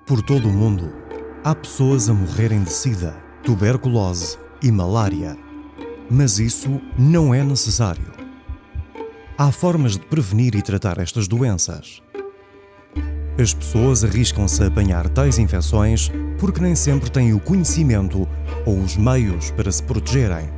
Por todo o mundo, há pessoas a morrerem de sida, tuberculose e malária. Mas isso não é necessário. Há formas de prevenir e tratar estas doenças. As pessoas arriscam-se a apanhar tais infecções porque nem sempre têm o conhecimento ou os meios para se protegerem.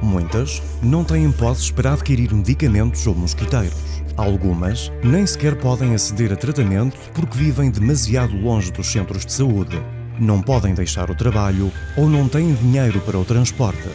Muitas não têm posses para adquirir medicamentos ou mosquiteiros. Algumas nem sequer podem aceder a tratamento porque vivem demasiado longe dos centros de saúde, não podem deixar o trabalho ou não têm dinheiro para o transporte.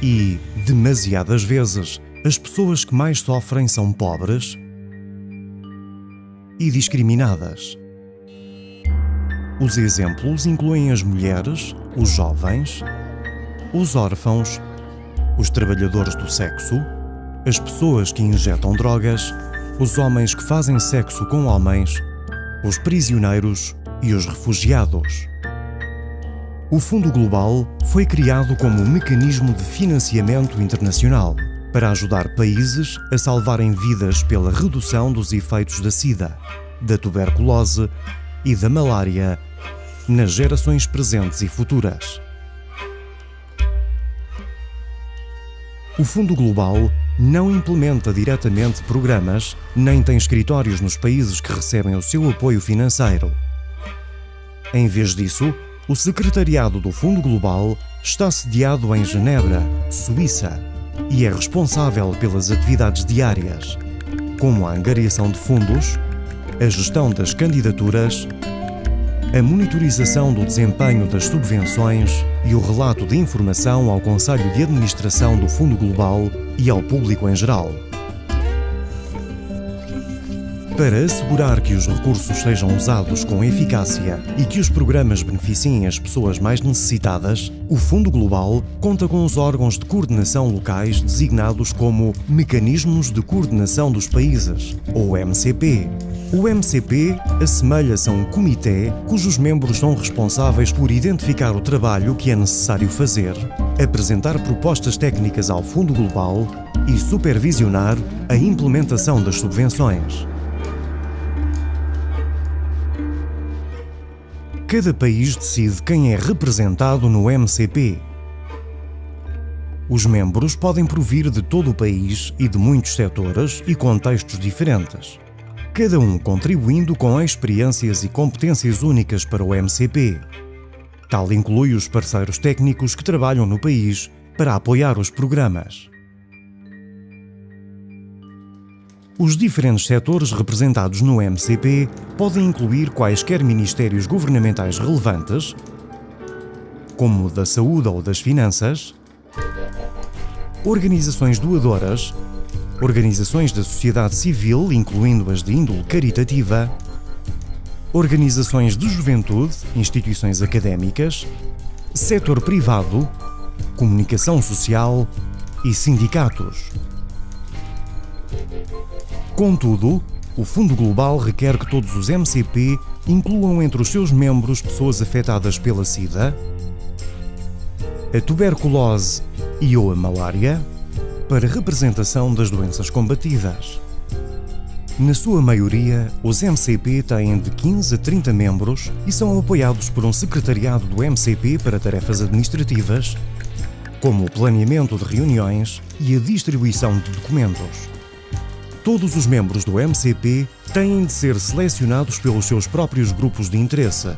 E, demasiadas vezes, as pessoas que mais sofrem são pobres e discriminadas. Os exemplos incluem as mulheres, os jovens, os órfãos, os trabalhadores do sexo, as pessoas que injetam drogas, os homens que fazem sexo com homens, os prisioneiros e os refugiados. O Fundo Global foi criado como um mecanismo de financiamento internacional para ajudar países a salvarem vidas pela redução dos efeitos da SIDA, da tuberculose e da malária nas gerações presentes e futuras. O Fundo Global não implementa diretamente programas, nem tem escritórios nos países que recebem o seu apoio financeiro. Em vez disso, o secretariado do Fundo Global está sediado em Genebra, Suíça, e é responsável pelas atividades diárias, como a angariação de fundos, a gestão das candidaturas, a monitorização do desempenho das subvenções e o relato de informação ao Conselho de Administração do Fundo Global e ao público em geral. Para assegurar que os recursos sejam usados com eficácia e que os programas beneficiem as pessoas mais necessitadas, o Fundo Global conta com os órgãos de coordenação locais designados como Mecanismos de Coordenação dos Países, ou MCP. O MCP assemelha-se a um comitê cujos membros são responsáveis por identificar o trabalho que é necessário fazer, apresentar propostas técnicas ao Fundo Global e supervisionar a implementação das subvenções. Cada país decide quem é representado no MCP. Os membros podem provir de todo o país e de muitos setores e contextos diferentes, cada um contribuindo com experiências e competências únicas para o MCP. Tal inclui os parceiros técnicos que trabalham no país para apoiar os programas. Os diferentes setores representados no MCP podem incluir quaisquer ministérios governamentais relevantes, como o da saúde ou das finanças, organizações doadoras, organizações da sociedade civil, incluindo as de índole caritativa, organizações de juventude, instituições académicas, setor privado, comunicação social e sindicatos. Contudo, o Fundo Global requer que todos os MCP incluam entre os seus membros pessoas afetadas pela SIDA, a tuberculose e/ou a malária, para representação das doenças combatidas. Na sua maioria, os MCP têm de 15 a 30 membros e são apoiados por um secretariado do MCP para tarefas administrativas, como o planeamento de reuniões e a distribuição de documentos. Todos os membros do MCP têm de ser selecionados pelos seus próprios grupos de interesse.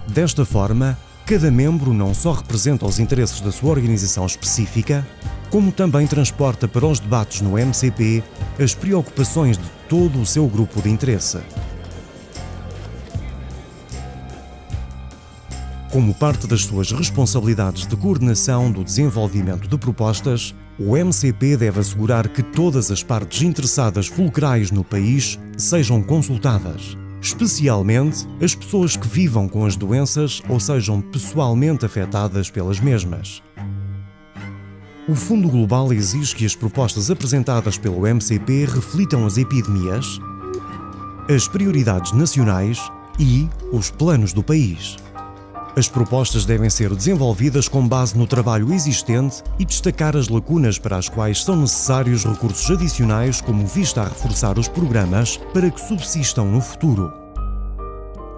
Desta forma, cada membro não só representa os interesses da sua organização específica, como também transporta para os debates no MCP as preocupações de todo o seu grupo de interesse. Como parte das suas responsabilidades de coordenação do desenvolvimento de propostas, o MCP deve assegurar que todas as partes interessadas fulcrais no país sejam consultadas, especialmente as pessoas que vivam com as doenças ou sejam pessoalmente afetadas pelas mesmas. O Fundo Global exige que as propostas apresentadas pelo MCP reflitam as epidemias, as prioridades nacionais e os planos do país. As propostas devem ser desenvolvidas com base no trabalho existente e destacar as lacunas para as quais são necessários recursos adicionais, como vista a reforçar os programas para que subsistam no futuro.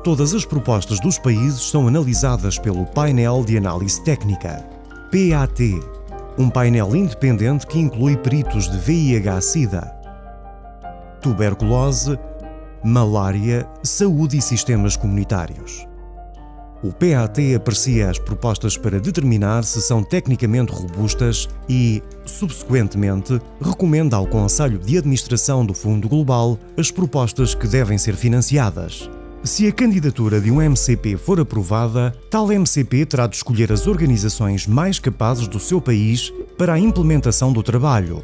Todas as propostas dos países são analisadas pelo Painel de Análise Técnica, PAT, um painel independente que inclui peritos de VIH-Sida, tuberculose, malária, saúde e sistemas comunitários. O PAT aprecia as propostas para determinar se são tecnicamente robustas e, subsequentemente, recomenda ao Conselho de Administração do Fundo Global as propostas que devem ser financiadas. Se a candidatura de um MCP for aprovada, tal MCP terá de escolher as organizações mais capazes do seu país para a implementação do trabalho.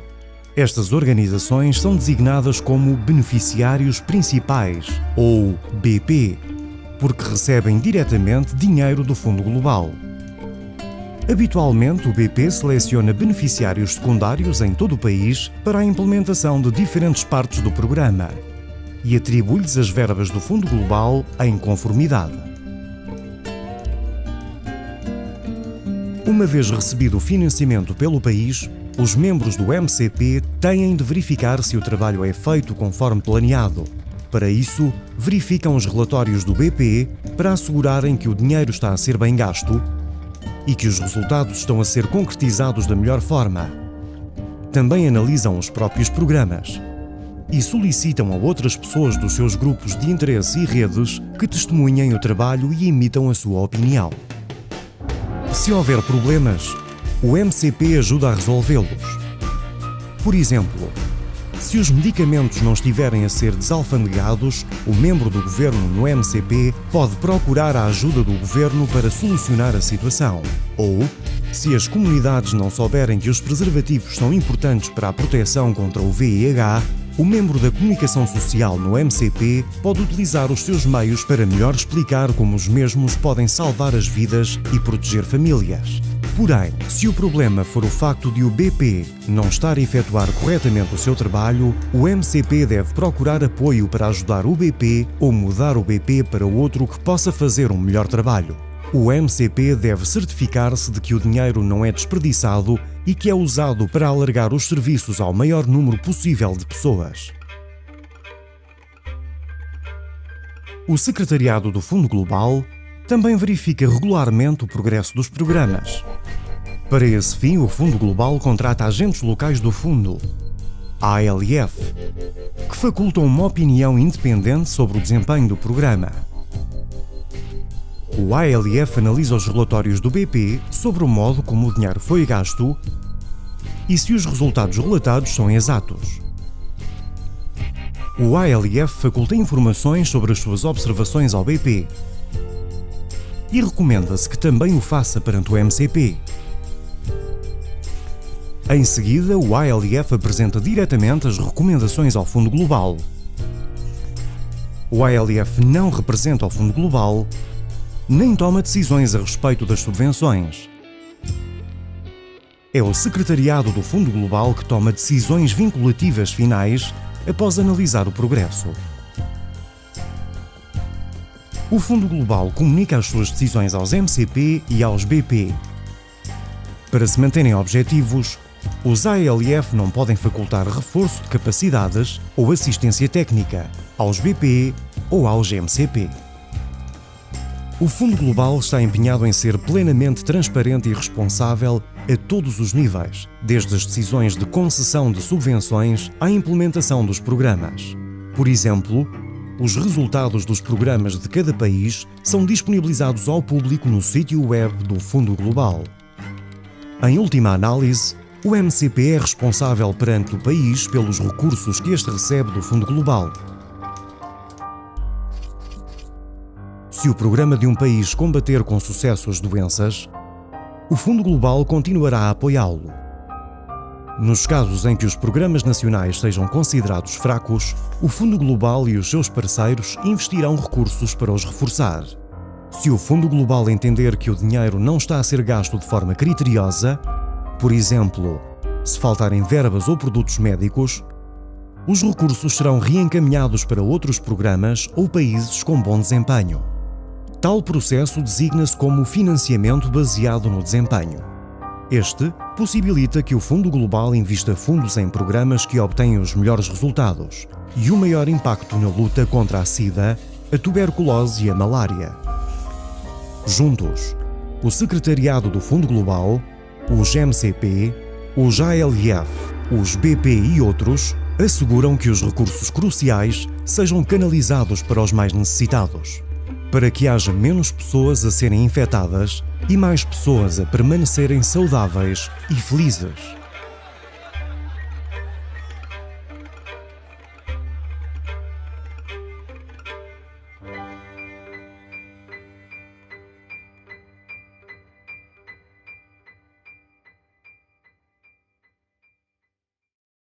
Estas organizações são designadas como beneficiários principais, ou BP, porque recebem diretamente dinheiro do Fundo Global. Habitualmente, o BP seleciona beneficiários secundários em todo o país para a implementação de diferentes partes do programa e atribui-lhes as verbas do Fundo Global em conformidade. Uma vez recebido o financiamento pelo país, os membros do MCP têm de verificar se o trabalho é feito conforme planeado. Para isso, verificam os relatórios do BP para assegurarem que o dinheiro está a ser bem gasto e que os resultados estão a ser concretizados da melhor forma. Também analisam os próprios programas e solicitam a outras pessoas dos seus grupos de interesse e redes que testemunhem o trabalho e emitam a sua opinião. Se houver problemas, o MCP ajuda a resolvê-los. Por exemplo, se os medicamentos não estiverem a ser desalfandegados, o membro do governo no MCP pode procurar a ajuda do governo para solucionar a situação. Ou, se as comunidades não souberem que os preservativos são importantes para a proteção contra o VIH, o membro da comunicação social no MCP pode utilizar os seus meios para melhor explicar como os mesmos podem salvar as vidas e proteger famílias. Porém, se o problema for o facto de o BP não estar a efetuar corretamente o seu trabalho, o MCP deve procurar apoio para ajudar o BP ou mudar o BP para outro que possa fazer um melhor trabalho. O MCP deve certificar-se de que o dinheiro não é desperdiçado e que é usado para alargar os serviços ao maior número possível de pessoas. O Secretariado do Fundo Global também verifica regularmente o progresso dos programas. Para esse fim, o Fundo Global contrata agentes locais do Fundo, ALF, que facultam uma opinião independente sobre o desempenho do programa. O ALF analisa os relatórios do BP sobre o modo como o dinheiro foi gasto e se os resultados relatados são exatos. O ALF faculta informações sobre as suas observações ao BP e recomenda-se que também o faça perante o MCP. Em seguida, o ALF apresenta diretamente as recomendações ao Fundo Global. O ALF não representa o Fundo Global, nem toma decisões a respeito das subvenções. É o Secretariado do Fundo Global que toma decisões vinculativas finais após analisar o progresso. O Fundo Global comunica as suas decisões aos MCP e aos BP. Para se manterem objetivos, os ALF não podem facultar reforço de capacidades ou assistência técnica aos BP ou aos MCP. O Fundo Global está empenhado em ser plenamente transparente e responsável a todos os níveis, desde as decisões de concessão de subvenções à implementação dos programas. Por exemplo, os resultados dos programas de cada país são disponibilizados ao público no sítio web do Fundo Global. Em última análise, o MCP é responsável perante o país pelos recursos que este recebe do Fundo Global. Se o programa de um país combater com sucesso as doenças, o Fundo Global continuará a apoiá-lo. Nos casos em que os programas nacionais sejam considerados fracos, o Fundo Global e os seus parceiros investirão recursos para os reforçar. Se o Fundo Global entender que o dinheiro não está a ser gasto de forma criteriosa, por exemplo, se faltarem verbas ou produtos médicos, os recursos serão reencaminhados para outros programas ou países com bom desempenho. Tal processo designa-se como financiamento baseado no desempenho. Este possibilita que o Fundo Global invista fundos em programas que obtêm os melhores resultados e o maior impacto na luta contra a SIDA, a tuberculose e a malária. Juntos, o Secretariado do Fundo Global, os MCP, os ALF, os BP e outros asseguram que os recursos cruciais sejam canalizados para os mais necessitados, para que haja menos pessoas a serem infectadas e mais pessoas a permanecerem saudáveis e felizes.